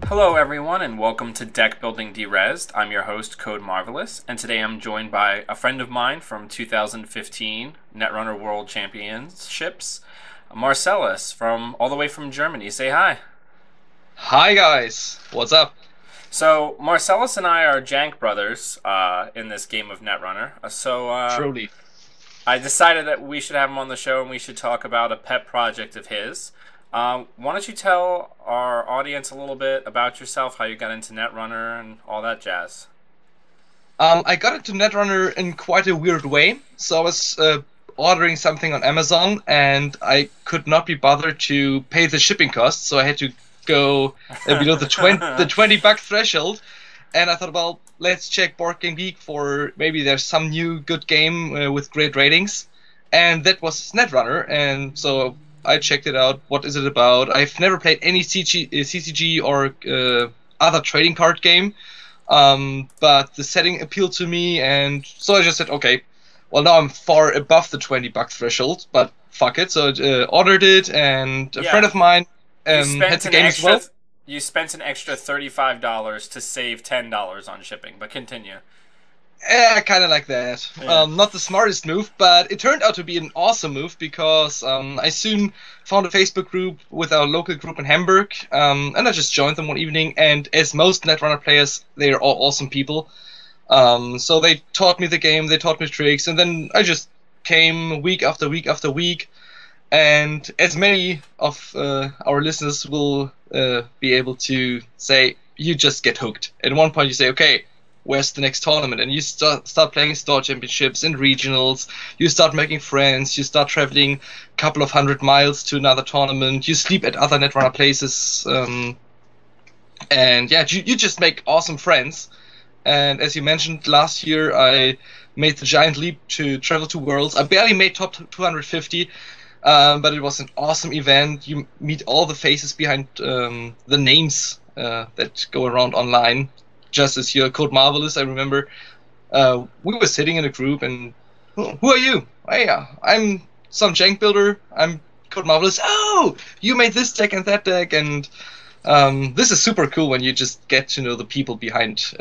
Hello everyone and welcome to Deckbuilding Derezzed. I'm your host, Code Marvelous, and today I'm joined by a friend of mine from 2015 Netrunner World Championships, Marsellus, from all the way from Germany. Say hi. Hi guys, what's up? So Marsellus and I are Jank brothers in this game of Netrunner. Truly. I decided that we should have him on the show and we should talk about a pet project of his. Why don't you tell our audience a little bit about yourself, how you got into Netrunner and all that jazz? I got into Netrunner in quite a weird way. So I was ordering something on Amazon and I could not be bothered to pay the shipping costs, so I had to go below the 20 buck threshold. And I thought, well, let's check Board Game Geek for maybe there's some new good game with great ratings. And that was Netrunner, and so I checked it out. What is it about? I've never played any CCG or other trading card game, but the setting appealed to me, and so I just said, okay, well, now I'm far above the 20 buck threshold, but fuck it. So I ordered it, and a friend of mine had the game as well. You spent an extra $35 to save $10 on shipping, but continue. Yeah, kind of like that. Yeah. Not the smartest move, but it turned out to be an awesome move because I soon found a Facebook group with our local group in Hamburg, and I just joined them one evening. And as most Netrunner players, they're all awesome people. So they taught me the game, they taught me tricks, and then I just came week after week after week. And as many of our listeners will be able to say, you just get hooked. At one point you say, okay, where's the next tournament? And you start playing store championships and regionals. You start making friends. You start traveling a couple of 100 miles to another tournament. You sleep at other Netrunner places. And yeah, you just make awesome friends. And as you mentioned, last year I made the giant leap to travel to Worlds. I barely made top 250. But it was an awesome event. You meet all the faces behind the names that go around online. Just as your Code Marvelous, I remember we were sitting in a group, and who are you? Hey, I'm some jank builder. I'm Code Marvelous. Oh, you made this deck and that deck, and this is super cool when you just get to know the people behind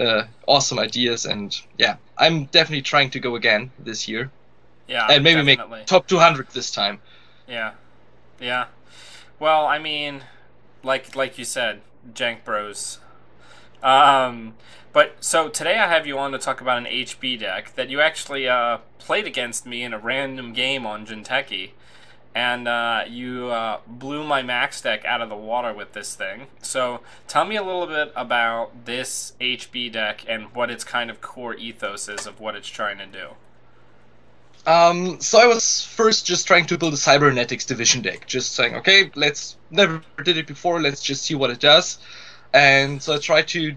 awesome ideas. And yeah, I'm definitely trying to go again this year. Yeah, and maybe definitely make top 200 this time. Yeah, yeah. Well, I mean, like you said, jank bros. But so today I have you on to talk about an HB deck that you actually played against me in a random game on Jinteki, and you blew my max deck out of the water with this thing. So tell me a little bit about this HB deck and what its kind of core ethos is of what it's trying to do. So I was first just trying to build a cybernetics division deck, just saying, okay, never did it before, let's just see what it does. And so I tried to,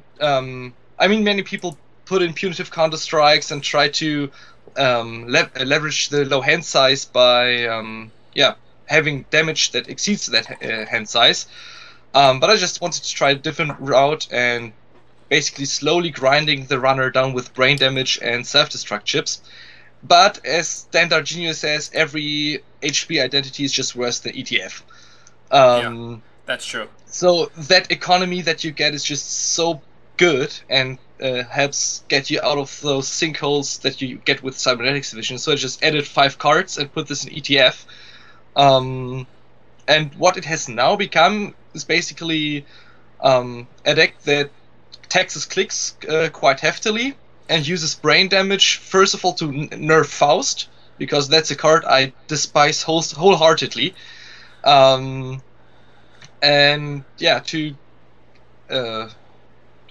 many people put in punitive counter strikes and try to leverage the low hand size by, having damage that exceeds that hand size. But I just wanted to try a different route and basically slowly grinding the runner down with brain damage and self-destruct chips. But as Standard Genius says, every HB identity is just worse than ETF. Yeah, that's true. So that economy that you get is just so good and helps get you out of those sinkholes that you get with Cybernetics Division. So I just added 5 cards and put this in ETF. And what it has now become is basically a deck that taxes clicks quite heftily and uses brain damage, first of all, to nerf Faust, because that's a card I despise wholeheartedly. And yeah, to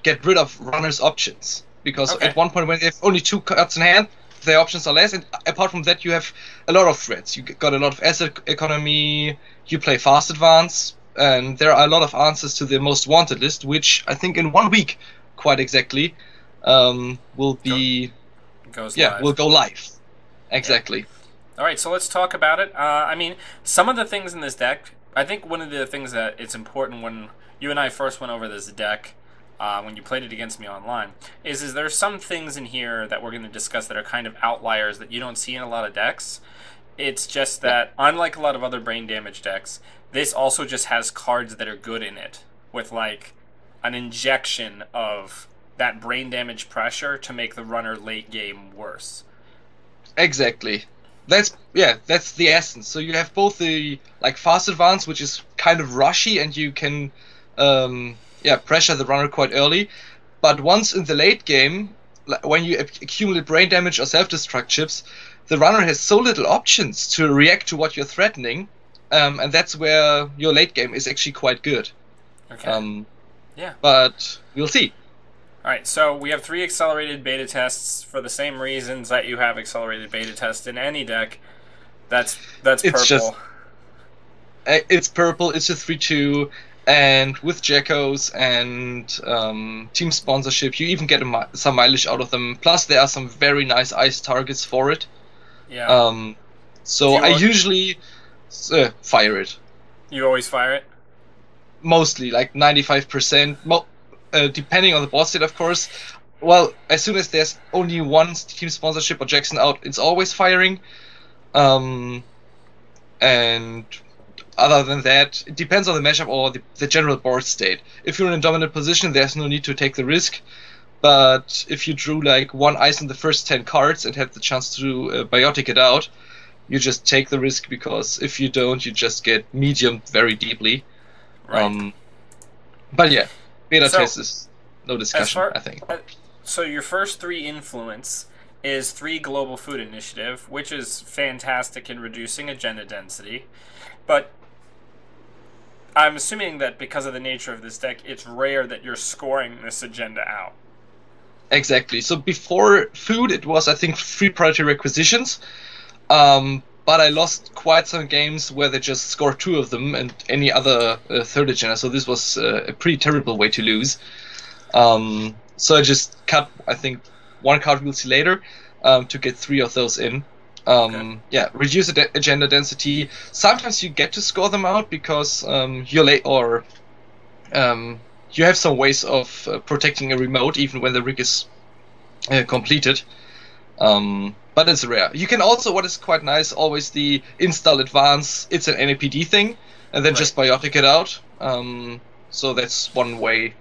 get rid of runner's options, because at one point when they have only 2 cards in hand, their options are less, and apart from that you have a lot of threats. You got a lot of asset economy, you play fast advance, and there are a lot of answers to the most wanted list, which I think in 1 week, quite exactly, will go live. Exactly. Yeah. All right, so let's talk about it. I mean, some of the things in this deck, I think one of the things that it's important when you and I first went over this deck, when you played it against me online, is there's some things in here that we're going to discuss that are kind of outliers that you don't see in a lot of decks. It's just that, unlike a lot of other brain damage decks, this also just has cards that are good in it, with like an injection of that brain damage pressure to make the runner late game worse. Exactly. That's the essence. So you have both the like fast advance, which is kind of rushy, and you can pressure the runner quite early. But once in the late game, when you accumulate brain damage or self-destruct chips, the runner has so little options to react to what you're threatening, and that's where your late game is actually quite good. Okay. Yeah. But we'll see. All right, so we have 3 accelerated beta tests for the same reasons that you have accelerated beta tests in any deck. That's purple. It's purple. It's a 3/2, and with Jackos and team sponsorship, you even get some mileage out of them. Plus, there are some very nice ice targets for it. Yeah. So I usually fire it. You always fire it? Mostly, like 95%. Depending on the boss state, of course. Well, as soon as there's only one team sponsorship or Jackson out, it's always firing. And other than that, it depends on the matchup or the general board state. If you're in a dominant position, there's no need to take the risk. But if you drew like 1 ice in the first 10 cards and had the chance to biotic it out, you just take the risk, because if you don't, you just get medium very deeply. Right. But yeah, beta test is no discussion, I think. So your first 3 influence is 3 Global Food Initiative, which is fantastic in reducing agenda density. But I'm assuming that because of the nature of this deck, it's rare that you're scoring this agenda out. Exactly. So before food, it was, I think, 3 priority requisitions. But I lost quite some games where they just scored 2 of them and any other third agenda. So this was a pretty terrible way to lose. So I just cut, I think, 1 card we'll see later to get 3 of those in. Okay. Yeah, reduce agenda density. Sometimes you get to score them out because you're late, or you have some ways of protecting a remote even when the rig is completed. But it's rare. You can also, what is quite nice, always the install advance. It's an NAPD thing, and then just biotic it out. So that's one way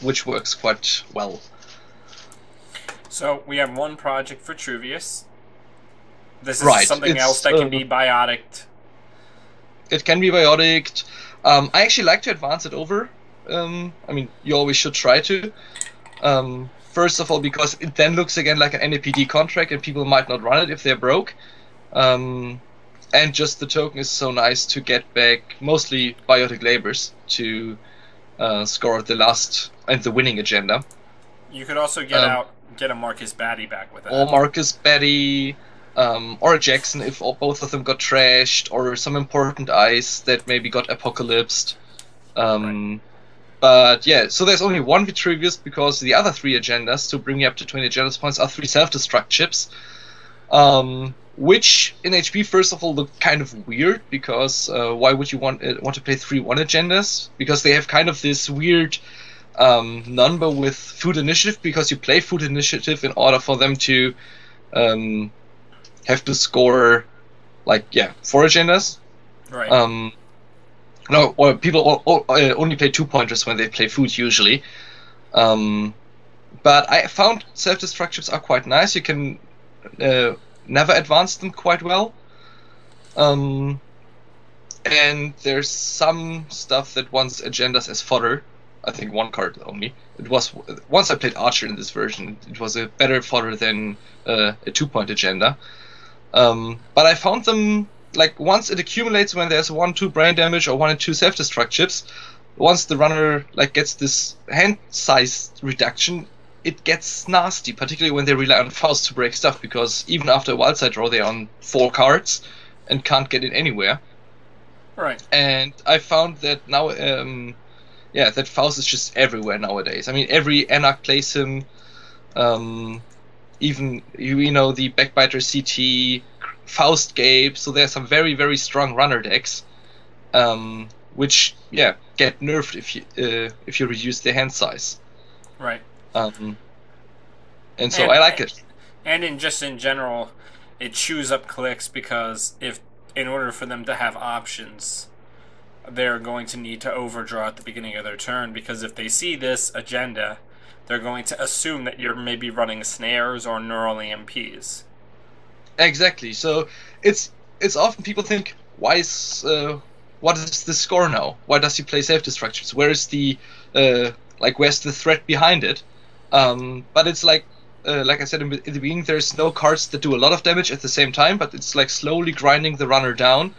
which works quite well. So we have 1 project for Truvius. This is something else that can be bioticked. It can be bioticked. I actually like to advance it over. I mean, you always should try to. First of all, because it then looks again like an NAPD contract, and people might not run it if they're broke. And just the token is so nice to get back mostly biotic labors to score the last and the winning agenda. You could also get a Marcus Batty back with that. Or Marcus Batty, or a Jackson if both of them got trashed, or some important ice that maybe got apocalypsed. Right. But yeah, so there's only 1 Vitruvius, because the other 3 agendas to bring you up to 20 agenda points are 3 self-destruct chips. Which in HP, first of all, look kind of weird, because why would you want to play 3-1 agendas? Because they have kind of this weird number with food initiative, because you play food initiative in order for them to have to score 4 agendas. Right. No, or people only play 2-pointers when they play food usually. But I found self-destruct chips are quite nice. You can never advance them quite well. And there's some stuff that wants agendas as fodder. I think 1 card only. It was once I played Archer in this version. It was a better fodder than a 2-point agenda. But I found them, like, once it accumulates, when there's 1-2 brain damage or 1 and 2 self-destruct chips, once the runner gets this hand size reduction, it gets nasty, particularly when they rely on Faust to break stuff, because even after a wildside draw, they're on 4 cards and can't get it anywhere. Right. And I found that now, that Faust is just everywhere nowadays. I mean, every Anarch plays him. Even the Backbiter CT, Faust Gabe. So there's some very, very strong runner decks, which get nerfed if you reduce their hand size. Right. And so I like it. And in general, it chews up clicks, because in order for them to have options, they're going to need to overdraw at the beginning of their turn, because if they see this agenda, they're going to assume that you're maybe running snares or neural EMPs. Exactly. So it's often people think, what is the score now? Why does he play self-destructions? Where is the where's the threat behind it? But it's like I said in the beginning, there's no cards that do a lot of damage at the same time, but it's like slowly grinding the runner down,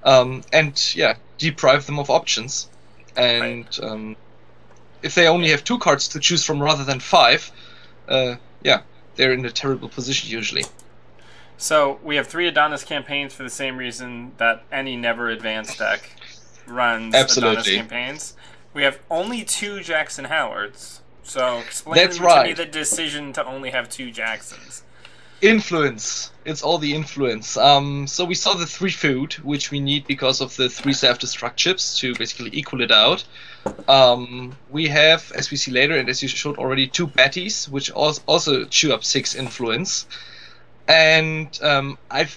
and deprive them of options. And if they only have 2 cards to choose from rather than 5, they're in a terrible position usually. So we have 3 Adonis campaigns for the same reason that any never advanced deck runs Adonis campaigns. We have only 2 Jackson Howards. So explain to me the decision to only have 2 Jacksons. Influence. It's all the influence. So we saw the 3 food, which we need because of the 3 self-destruct chips to basically equal it out. We have, as we see later, and as you showed already, 2 Betties, which also chew up 6 influence. And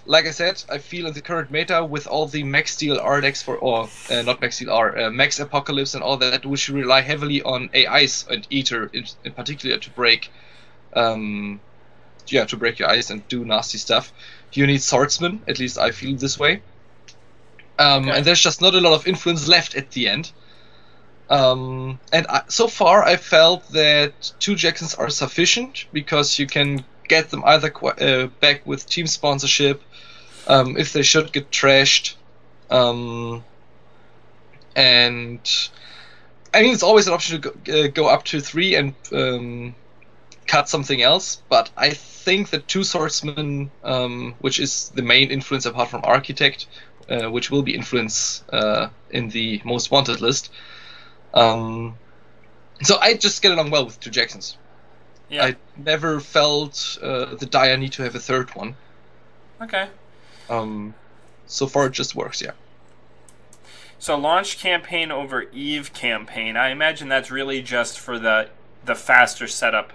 like I said, I feel in the current meta with all the Max Steel R decks not Max Steel R, Max Apocalypse and all that, we should rely heavily on AIs and Ether in particular to break, to break your ice and do nasty stuff. You need Swordsman, at least I feel this way. And there's just not a lot of influence left at the end. So far I felt that 2 Jacksons are sufficient because you can get them either back with team sponsorship, if they should get trashed, and I mean it's always an option to go up to 3 and cut something else, but I think that 2 Swordsmen, which is the main influence apart from Architect, which will be influence in the most wanted list, so I just get along well with 2 Jacksons. Yeah. I never felt the dire need to have a 3rd one. Okay. So far it just works, yeah. So launch campaign over Eve campaign, I imagine that's really just for the faster setup.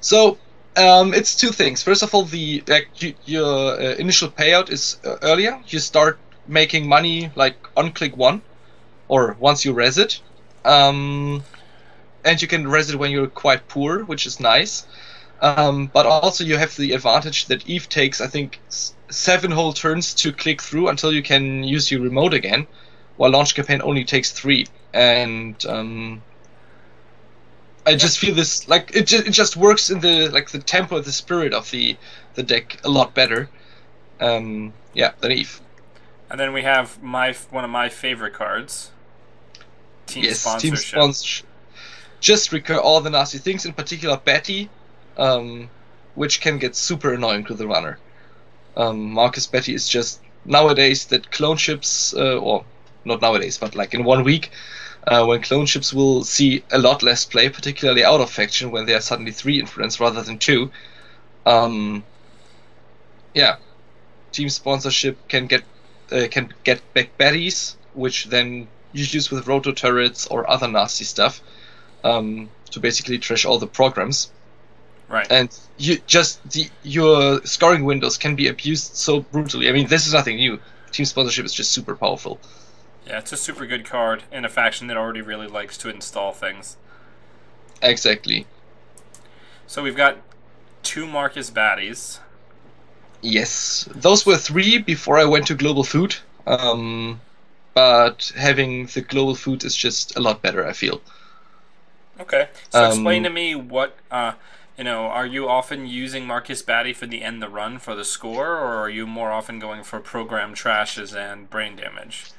So it's 2 things. First of all, your initial payout is earlier. You start making money like on click 1, or once you res it. And you can res it when you're quite poor, which is nice. But also you have the advantage that Eve takes, I think, 7 whole turns to click through until you can use your remote again, while launch campaign only takes 3. And I just feel this like it just works in the tempo, the spirit of the deck a lot better. Than Eve. And then we have one of my favorite cards, Team Sponsorship. Team Sponsorship. Just recur all the nasty things, in particular Betty, which can get super annoying to the runner. Marcus Betty is just, nowadays that clone ships, or not nowadays, but like in 1 week, when clone ships will see a lot less play, particularly out of faction, when they are suddenly 3 influence rather than 2. Team Sponsorship can get back Betties, which then you use with roto turrets or other nasty stuff. To basically trash all the programs, right? And your scoring windows can be abused so brutally. I mean, this is nothing new. Team Sponsorship is just super powerful. Yeah, it's a super good card in a faction that already really likes to install things. Exactly. So we've got 2 Marcus Baddies. Yes, those were 3 before I went to Global Food. But having the Global Food is just a lot better, I feel. Okay, so explain to me what, are you often using Marcus Batty for the end the run for the score, or are you more often going for program trashes and brain damage?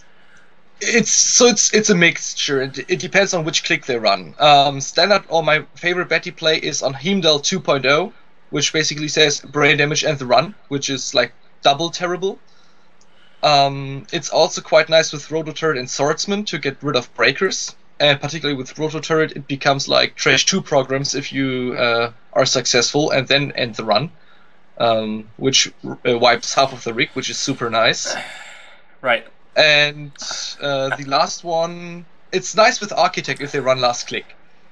It's a mixture. It depends on which click they run. Standard, or my favorite Betty play is on Heimdall 2.0, which basically says brain damage and the run, which is like double terrible. It's also quite nice with Roto Turret and Swordsman to get rid of breakers. And particularly with Roto Turret, it becomes like trash 2 programs if you are successful and then end the run, which wipes half of the rig, which is super nice. Right. And the last one, it's nice with Architect if they run last click.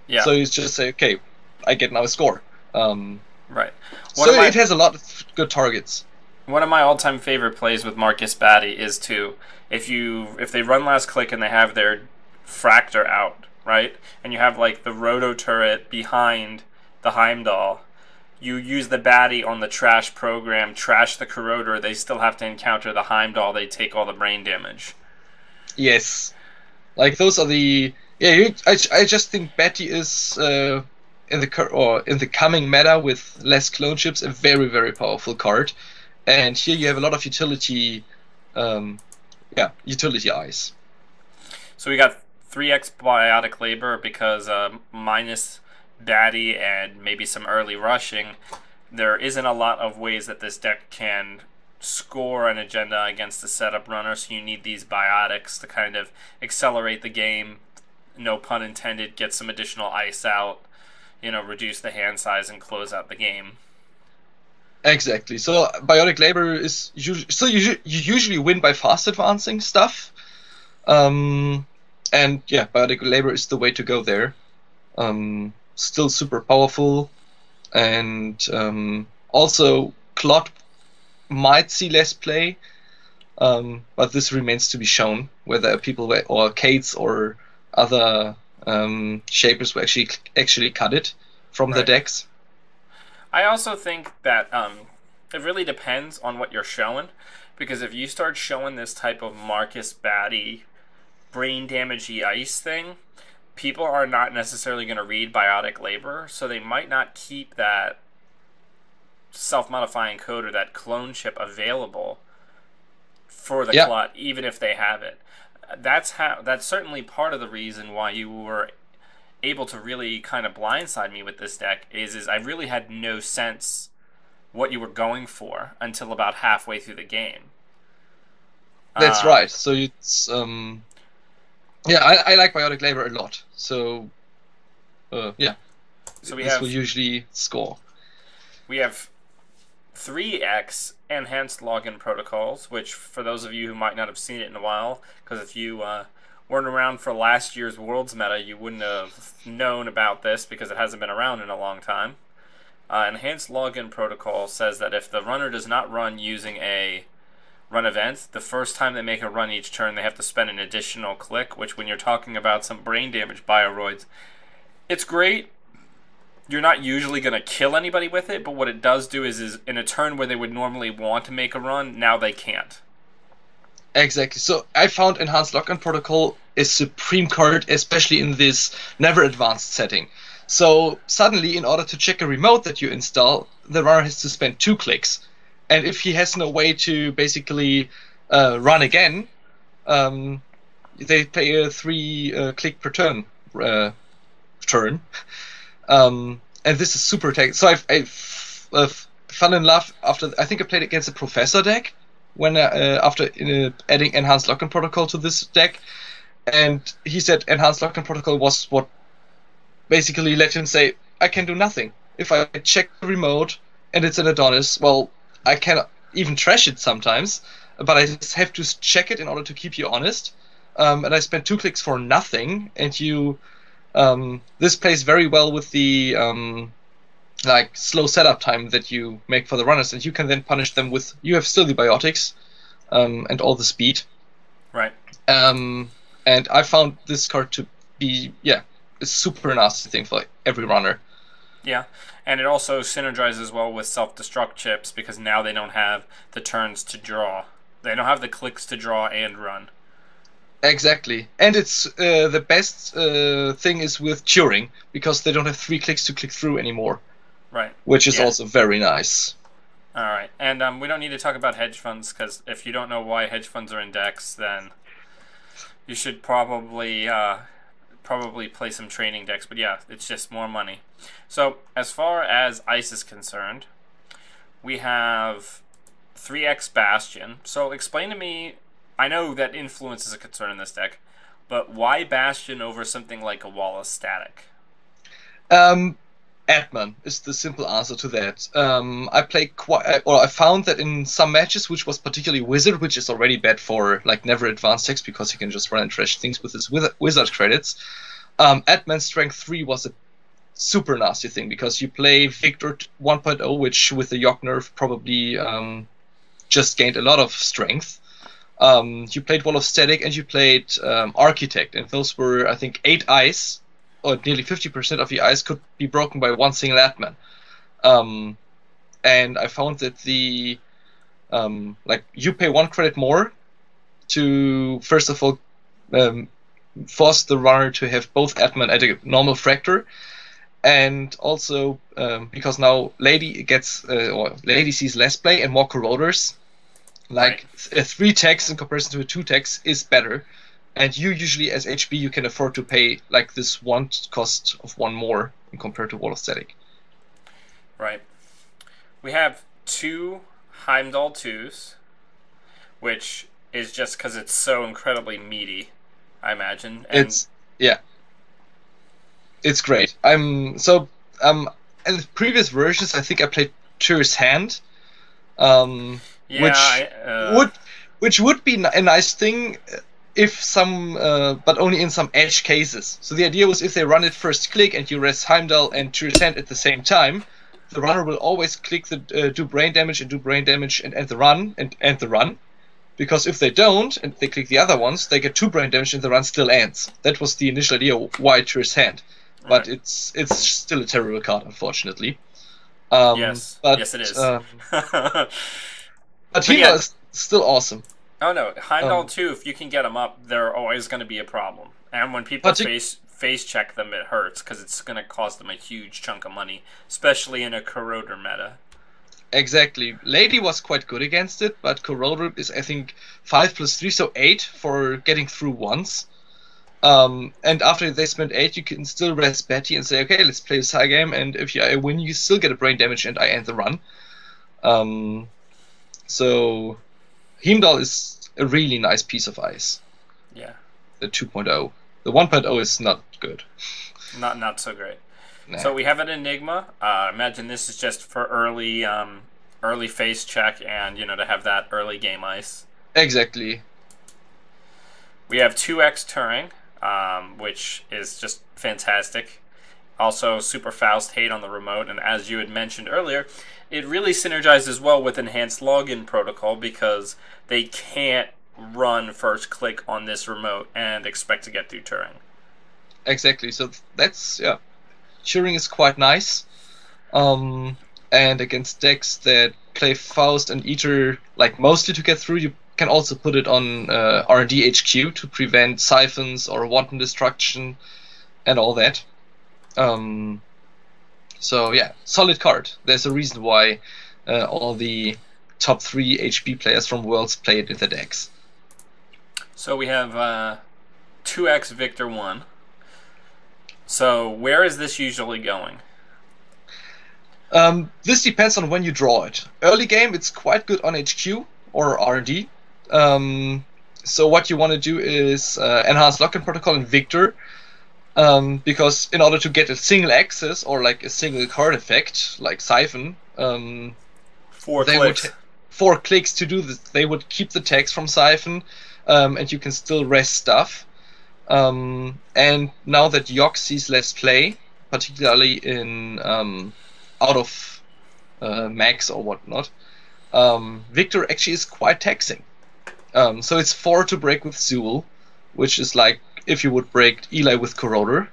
Yeah. So you just say, okay, I get now a score. Right. It has a lot of good targets. One of my all-time favorite plays with Marcus Batty is to if they run last click and they have their Fractor out, right, and you have like the Roto turret behind the Heimdall, you use the Batty on the trash program, trash the Corroder. They still have to encounter the Heimdall. They take all the brain damage. Yes, like those are the I just think Batty is in the coming meta with less clone chips a very very powerful card, and here you have a lot of utility, utility eyes. So we got 3x Biotic Labor because minus Batty and maybe some early rushing, there isn't a lot of ways that this deck can score an agenda against the setup runner, so you need these biotics to kind of accelerate the game, no pun intended, get some additional ice out, reduce the hand size and close out the game. Exactly. So Biotic Labor is you usually win by fast advancing stuff, and yeah, Biotic Labor is the way to go there. Still super powerful, and also Clot might see less play, but this remains to be shown whether people or Kates or other shapers will actually cut it from the decks. I also think that it really depends on what you're showing, because if you start showing this type of Marcus Batty brain damagey ice thing, people are not necessarily going to read Biotic Labor, so they might not keep that self-modifying code or that clone chip available for the Clot, even if they have it. That's certainly part of the reason why you were able to really kind of blindside me with this deck is I really had no sense what you were going for until about halfway through the game. That's right. So it's I like Biotic Labor a lot. So so this will usually score. We have 3x enhanced login protocols, which for those of you who might not have seen it in a while, because if you weren't around for last year's Worlds meta, you wouldn't have known about this because it hasn't been around in a long time. Enhanced login protocol says that if the runner does not run using a run event, the first time they make a run each turn, they have to spend an additional click, which when you're talking about some brain damage bioroids, it's great. You're not usually going to kill anybody with it, but what it does do is in a turn where they would normally want to make a run, now they can't. Exactly. So I found Enhanced Lock-On Protocol a supreme card, especially in this never advanced setting. So suddenly, in order to check a remote that you install, the runner has to spend 2 clicks. And if he has no way to basically run again, they play a 3 click per turn. And this is super tech. So I fell in love after I think I played against a Professor deck when after adding Enhanced Lock-On Protocol to this deck, and he said Enhanced Lock-On Protocol was what basically let him say, I can do nothing. If I check the remote and it's an Adonis, well, I can even trash it sometimes, but I just have to check it in order to keep you honest. And I spent 2 clicks for nothing, and you this plays very well with the like slow setup time that you make for the runners, and you can then punish them with, you have still the biotics and all the speed. Right. And I found this card to be a super nasty thing for every runner. Yeah, and it also synergizes well with self-destruct chips because now they don't have the turns to draw. They don't have the clicks to draw and run. Exactly, and it's the best thing is with Turing, because they don't have 3 clicks to click through anymore. Right. Which is also very nice. All right, and we don't need to talk about hedge funds, because if you don't know why hedge funds are in decks, then you should probably play some training decks. But yeah, it's just more money. So as far as Ice is concerned, we have 3x Bastion. So explain to me, I know that influence is a concern in this deck, but why Bastion over something like a Wallace Static? Adman is the simple answer to that. I found that in some matches, which was particularly Wizard, which is already bad for like never advanced decks because he can just run and trash things with his Wizard credits. Adman Strength 3 was a super nasty thing because you play Victor 1.0, which with the Yock nerf probably just gained a lot of strength. You played Wall of Static and you played Architect, and those were, I think, 8 ice, or nearly 50% of the ice could be broken by one single admin. And I found that the like you pay 1 credit more to first of all force the runner to have both admin at a normal fracture, and also because now Lady gets or Lady sees less play and more corroders. Like a 3 tax in comparison to a 2 tax is better, and you usually as HB you can afford to pay like this 1 cost of 1 more compared to Wall of Static. Right. We have 2 Heimdall 2s, which is just because it's so incredibly meaty, I imagine. And it's great. In the previous versions I think I played Tyr's Hand. Which would be a nice thing if some, but only in some edge cases. So the idea was if they run it first click and you rest Heimdall and Tyr's Hand at the same time, the runner will always click the do brain damage and end the run, because if they don't and they click the other ones, they get 2 brain damage and the run still ends. That was the initial idea why Tyr's Hand, but it's still a terrible card, unfortunately. Yes it is. But Heimdall is still awesome. Oh no, Heimdall 2, if you can get them up, they're always going to be a problem. And when people face check them, it hurts, because it's going to cost them a huge chunk of money, especially in a Corroder meta. Exactly. Lady was quite good against it, but Corroder is, I think, 5 + 3, so 8 for getting through once. And after they spend 8, you can still rest Betty and say, okay, let's play a side game, and if I win, you still get a brain damage and I end the run. So Heimdall is a really nice piece of ice. Yeah. The 2.0. The 1.0 is not good. Not so great. Nah. So we have an Enigma. Imagine this is just for early face check and, to have that early game ice. Exactly. We have 2x Turing, which is just fantastic. Also, Super Faust hate on the remote, and as you had mentioned earlier, it really synergizes well with Enhanced Login Protocol because they can't run first click on this remote and expect to get through Turing. Exactly, so that's, Turing is quite nice. And against decks that play Faust and Eater, like mostly to get through, you can also put it on R&D HQ to prevent siphons or wanton destruction and all that. So yeah, solid card. There's a reason why all the top 3 HP players from Worlds play it in the decks. So we have 2x Victor 1. So where is this usually going? This depends on when you draw it. Early game, it's quite good on HQ or R&D. So what you want to do is enhance Lock-in Protocol in Victor, because in order to get a single access or like a single card effect, like Siphon, 4 clicks. 4 clicks to do this. They would keep the text from Siphon, and you can still rest stuff. And now that Yok sees less play, particularly in out of max or whatnot, Victor actually is quite taxing. So it's 4 to break with Zool, which is like if you would break Eli with Corroder.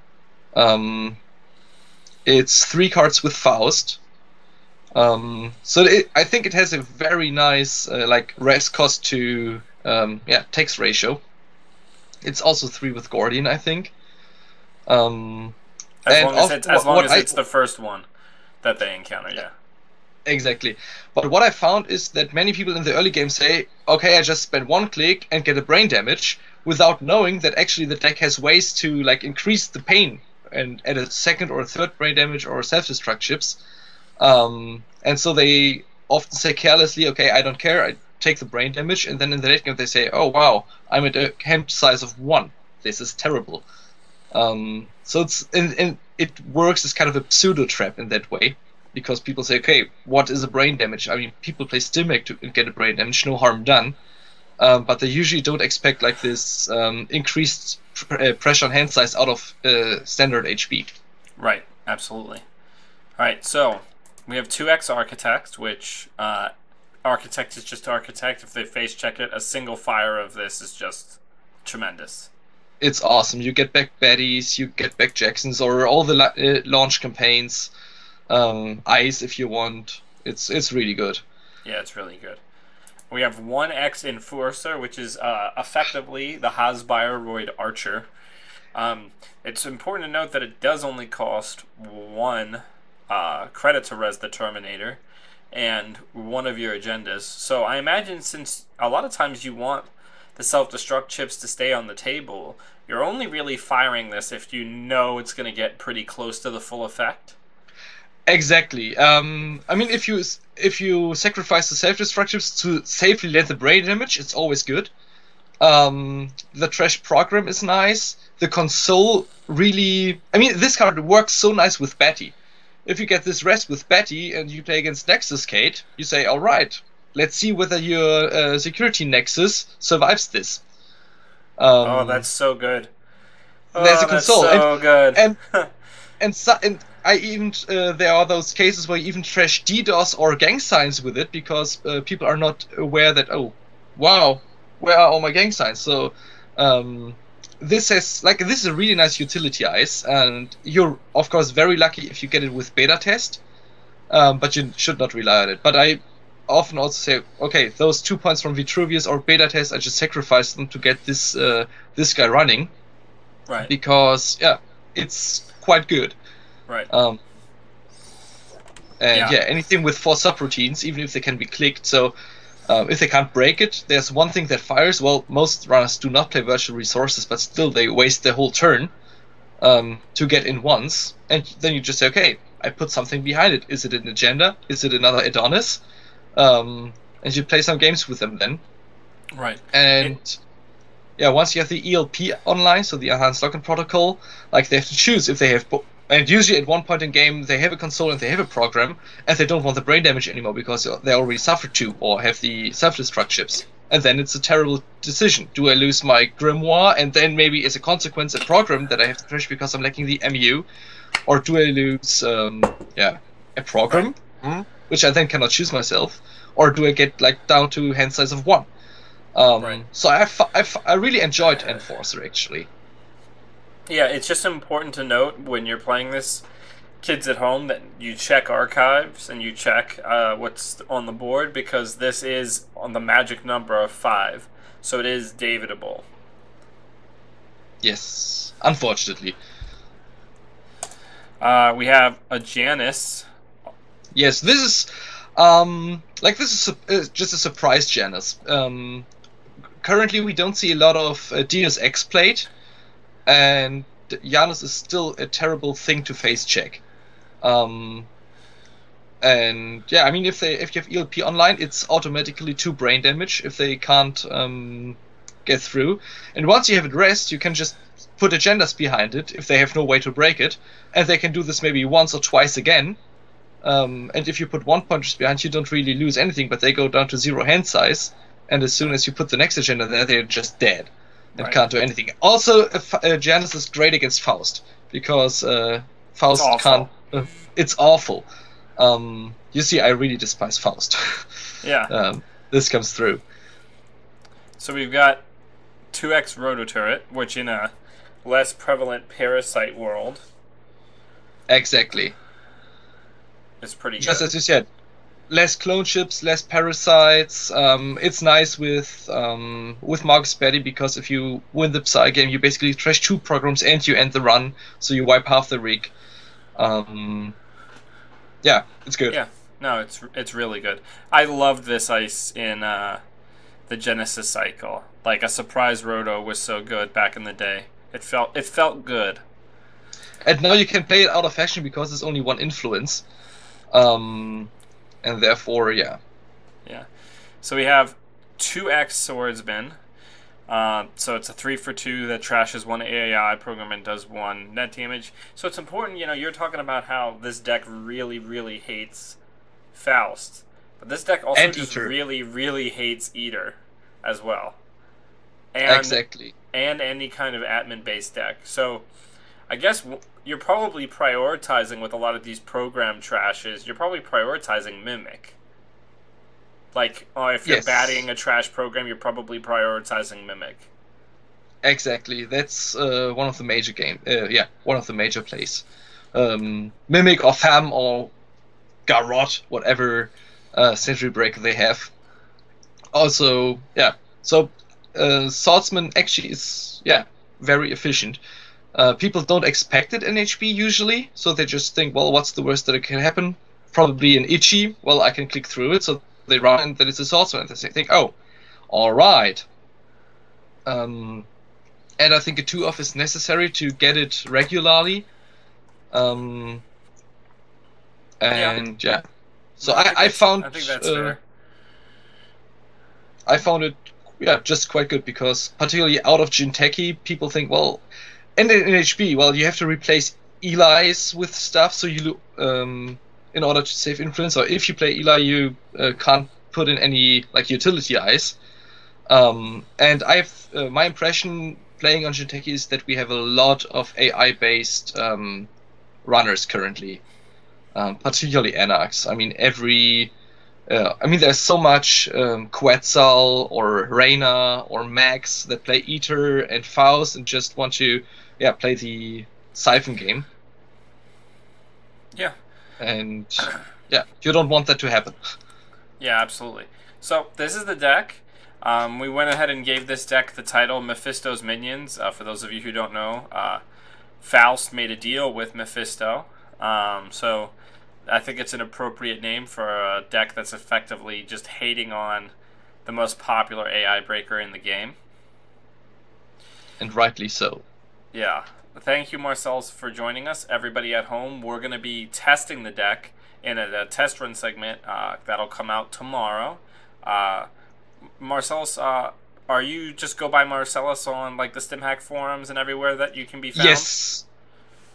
It's 3 cards with Faust. I think it has a very nice like rest cost to tax ratio. It's also 3 with Gordian, I think. As long as it's the first one that they encounter, yeah. Exactly. But what I found is that many people in the early game say, okay, I just spend 1 click and get a brain damage, without knowing that actually the deck has ways to like increase the pain and add a 2nd or a 3rd brain damage or self-destruct chips. And so they often say carelessly, okay, I don't care, I take the brain damage, and then in the late game they say, oh wow, I'm at a hand size of 1. This is terrible. So it works as kind of a pseudo trap in that way, because people say, okay, what is a brain damage? I mean, people play Stimac to get a brain damage, no harm done, but they usually don't expect like this increased pressure on hand size out of standard HP. Right, absolutely. All right, so we have 2x Architect, which Architect is just Architect. If they face check it, a single fire of this is just tremendous. It's awesome. You get back Baddies, you get back Jacksons, or all the launch campaigns. Ice if you want. It's really good. Yeah, it's really good. We have 1X Enforcer, which is effectively the Hasbiroid Archer. It's important to note that it does only cost 1 credit to res the Terminator and one of your agendas. So I imagine, since a lot of times you want the self-destruct chips to stay on the table, you're only really firing this if you know it's going to get pretty close to the full effect. Exactly. I mean, if you sacrifice the self-destruct chips to safely let the brain damage, it's always good. The trash program is nice. The console really... I mean, this card works so nice with Betty. If you get this rest with Betty and you play against Nexus Kate, you say, all right, let's see whether your security Nexus survives this. Oh, that's so good. There's a console. That's so good. And I even there are those cases where you even trash DDoS or gang signs with it because people are not aware that, oh, wow, where are all my gang signs? So this is a really nice utility, Ice, and you're of course very lucky if you get it with beta test, but you should not rely on it. But I often also say, okay, those 2 points from Vitruvius or beta test, I just sacrifice them to get this this guy running, right? Because yeah, it's quite good. Right. And yeah, anything with 4 subroutines, even if they can be clicked. So if they can't break it, there's one thing that fires. Well, most runners do not play virtual resources, but still they waste their whole turn to get in once. And then you just say, okay, I put something behind it. Is it an agenda? Is it another Adonis? And you play some games with them then. Right. And yeah, once you have the ELP online, so the Enhanced Login Protocol, like they have to choose if they have... And usually at one point in game, they have a console and they have a program, and they don't want the brain damage anymore because they already suffered 2 or have the self-destruct chips. And then it's a terrible decision. Do I lose my Grimoire and then maybe as a consequence a program that I have to trash because I'm lacking the MU? Or do I lose a program, which I then cannot choose myself? Or do I get like down to hand size of 1? So I really enjoyed Enforcer actually. Yeah, it's just important to note when you're playing this, kids at home, that you check archives and you check what's on the board, because this is on the magic number of 5, so it is Davidable. Yes, unfortunately. We have a Janus. Yes, this is just a surprise Janus. Currently, we don't see a lot of Deus Ex played. And Janus is still a terrible thing to face check. And yeah, I mean, if you have ELP online, it's automatically 2 brain damage if they can't get through. And once you have it rest, you can just put agendas behind it if they have no way to break it, and they can do this maybe once or twice again. And if you put 1 pointers behind, you don't really lose anything, but they go down to 0 hand size. And as soon as you put the next agenda there, they're just dead. And can't do anything. Also, Janus is great against Faust, because Faust can't... it's awful. You see, I really despise Faust. Yeah. This comes through. So we've got 2X Rototurret, which in a less prevalent parasite world... Exactly. Is pretty Just good. as you said. Less clone ships, less parasites. It's nice with Marcus Betty, because if you win the Psy game, you basically trash 2 programs and you end the run, so you wipe half the rig. Yeah, it's good. Yeah, no, it's really good. I loved this Ice in the Genesis cycle. Like, a surprise Roto was so good back in the day. It felt good. And now you can play it out of fashion because there's only 1 influence. And therefore, yeah. Yeah. So we have 2X Swordsman. So it's a 3 for 2 that trashes 1 AAI program and does 1 net damage. So it's important, you're talking about how this deck really, really hates Faust. But this deck also just really, really hates Eater as well. And, exactly. And any kind of admin-based deck. So I guess you're probably prioritizing with a lot of these program trashes. You're probably prioritizing Mimic. Like, if you're Yes. batting a trash program, you're probably prioritizing Mimic. Exactly. That's one of the major one of the major plays. Mimic or Tham or Garrot, whatever Sentry Breaker they have. Also, yeah. So Swordsman actually is very efficient. People don't expect it in HP usually, so they just think, well, what's the worst that can happen? Probably an Itchy. Well, I can click through it, so they run, and then it's a Swordsman, and they think, oh, all right. And I think a 2-off is necessary to get it regularly. So I found I think that's fair. I found it just quite good, because particularly out of Jinteki, people think, well, and in HP, well, you have to replace Eli's with stuff, so you in order to save influence, or if you play Eli, you can't put in any like utility eyes. And I've my impression playing on Jinteki is that we have a lot of AI-based runners currently, particularly Anax. I mean, there's so much Quetzal or Reyna or Max that play Eater and Faust and just want to play the Siphon game. Yeah. And you don't want that to happen. Yeah, absolutely. So this is the deck. We went ahead and gave this deck the title Mephisto's Minions. For those of you who don't know, Faust made a deal with Mephisto. So I think it's an appropriate name for a deck that's effectively just hating on the most popular AI breaker in the game. And rightly so. Yeah. Thank you, Marsellus, for joining us. Everybody at home, we're going to be testing the deck in a test run segment that'll come out tomorrow. Marsellus, are you just go by Marsellus on like the StimHack forums and everywhere that you can be found?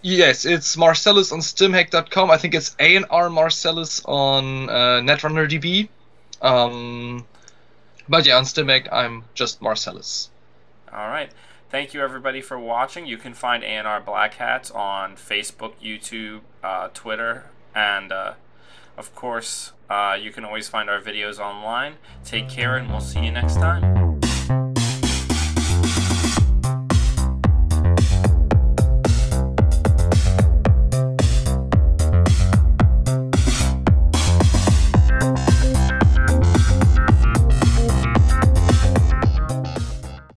Yes, it's Marsellus on stimhack.com. I think it's A&R Marsellus on Netrunner DB. But yeah, on StimHack, I'm just Marsellus. All right. Thank you, everybody, for watching. You can find A&R Black Hats on Facebook, YouTube, Twitter, and, of course, you can always find our videos online. Take care, and we'll see you next time.